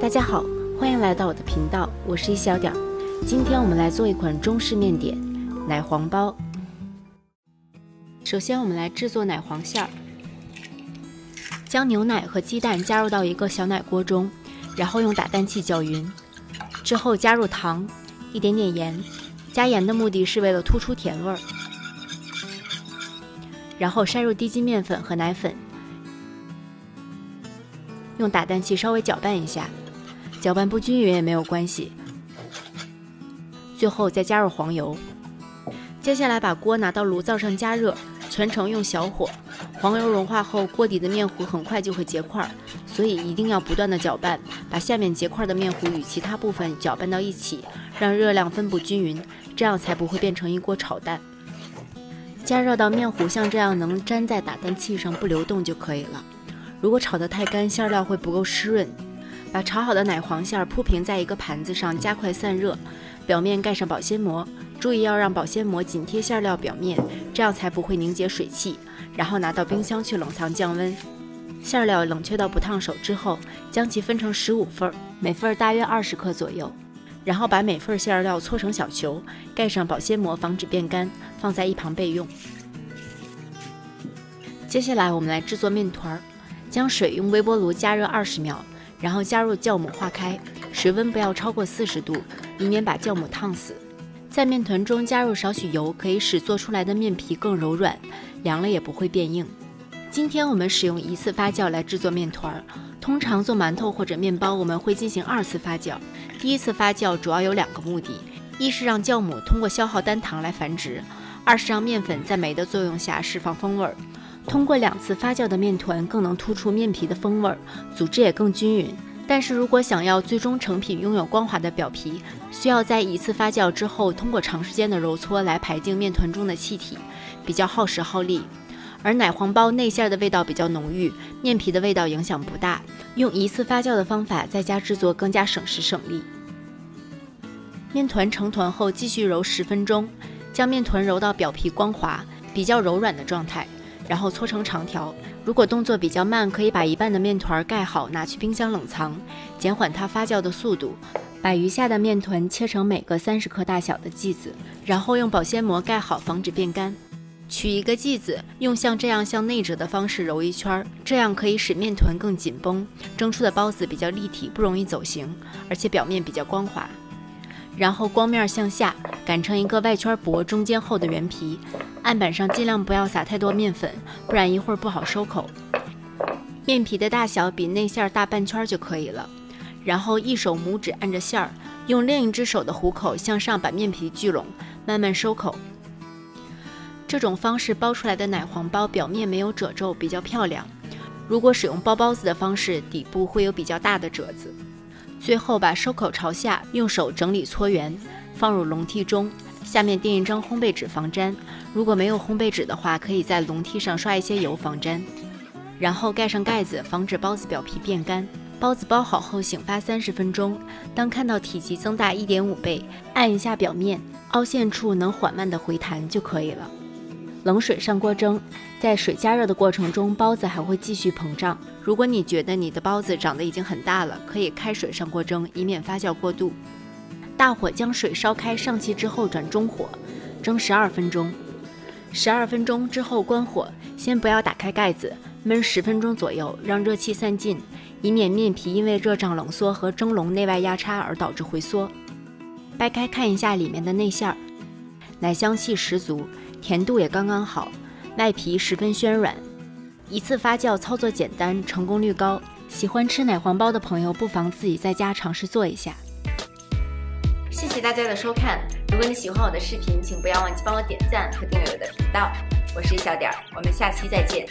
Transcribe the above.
大家好，欢迎来到我的频道，我是一小点儿。今天我们来做一款中式面点——奶黄包。首先，我们来制作奶黄馅儿。将牛奶和鸡蛋加入到一个小奶锅中，然后用打蛋器搅匀。之后加入糖、一点点盐。加盐的目的是为了突出甜味儿。然后筛入低筋面粉和奶粉，用打蛋器稍微搅拌一下。搅拌不均匀也没有关系。最后再加入黄油。接下来把锅拿到炉灶上加热，全程用小火。黄油融化后，锅底的面糊很快就会结块，所以一定要不断的搅拌，把下面结块的面糊与其他部分搅拌到一起，让热量分布均匀，这样才不会变成一锅炒蛋。加热到面糊像这样能粘在打蛋器上不流动就可以了。如果炒得太干，馅料会不够湿润。把炒好的奶黄馅铺平在一个盘子上，加快散热，表面盖上保鲜膜，注意要让保鲜膜紧贴馅料表面，这样才不会凝结水汽。然后拿到冰箱去冷藏降温。馅料冷却到不烫手之后，将其分成15份，每份大约20克左右。然后把每份馅料搓成小球，盖上保鲜膜防止变干，放在一旁备用。接下来我们来制作面团。将水用微波炉加热20秒，然后加入酵母化开，水温不要超过40度，以免把酵母烫死。在面团中加入少许油，可以使做出来的面皮更柔软，凉了也不会变硬。今天我们使用1次发酵来制作面团，通常做馒头或者面包我们会进行2次发酵。第1次发酵主要有2个目的，一是让酵母通过消耗单糖来繁殖，二是让面粉在酶的作用下释放风味。通过2次发酵的面团更能突出面皮的风味，组织也更均匀。但是如果想要最终成品拥有光滑的表皮，需要在1次发酵之后通过长时间的揉搓来排净面团中的气体，比较耗时耗力。而奶黄包内馅的味道比较浓郁，面皮的味道影响不大，用1次发酵的方法在家制作更加省时省力。面团成团后继续揉10分钟，将面团揉到表皮光滑、比较柔软的状态，然后搓成长条。如果动作比较慢，可以把一半的面团盖好，拿去冰箱冷藏，减缓它发酵的速度。把余下的面团切成每个30克大小的剂子，然后用保鲜膜盖好，防止变干。取一个剂子，用像这样向内折的方式揉一圈，这样可以使面团更紧绷，蒸出的包子比较立体，不容易走形，而且表面比较光滑。然后光面向下擀成一个外圈薄、中间厚的圆皮，案板上尽量不要撒太多面粉，不然一会儿不好收口。面皮的大小比内馅大半圈就可以了。然后一手拇指按着馅儿，用另一只手的虎口向上把面皮聚拢，慢慢收口。这种方式包出来的奶黄包表面没有褶皱，比较漂亮。如果使用包包子的方式，底部会有比较大的褶子。最后把收口朝下，用手整理搓圆，放入笼屉中，下面垫一张烘焙纸防粘。如果没有烘焙纸的话，可以在笼屉上刷一些油防粘。然后盖上盖子，防止包子表皮变干。包子包好后醒发30分钟，当看到体积增大1.5倍，按一下表面，凹陷处能缓慢的回弹就可以了。冷水上锅蒸，在水加热的过程中，包子还会继续膨胀。如果你觉得你的包子长得已经很大了，可以开水上锅蒸，以免发酵过度。大火将水烧开，上气之后转中火，蒸12分钟。12分钟之后关火，先不要打开盖子，焖10分钟左右，让热气散尽，以免面皮因为热胀冷缩和蒸笼内外压差而导致回缩。掰开看一下里面的内馅儿，奶香气十足，甜度也刚刚好，外皮十分暄软。1次发酵操作简单，成功率高。喜欢吃奶黄包的朋友，不妨自己在家尝试做一下。谢谢大家的收看，如果你喜欢我的视频，请不要忘记帮我点赞和订阅我的频道。我是一小点儿，我们下期再见。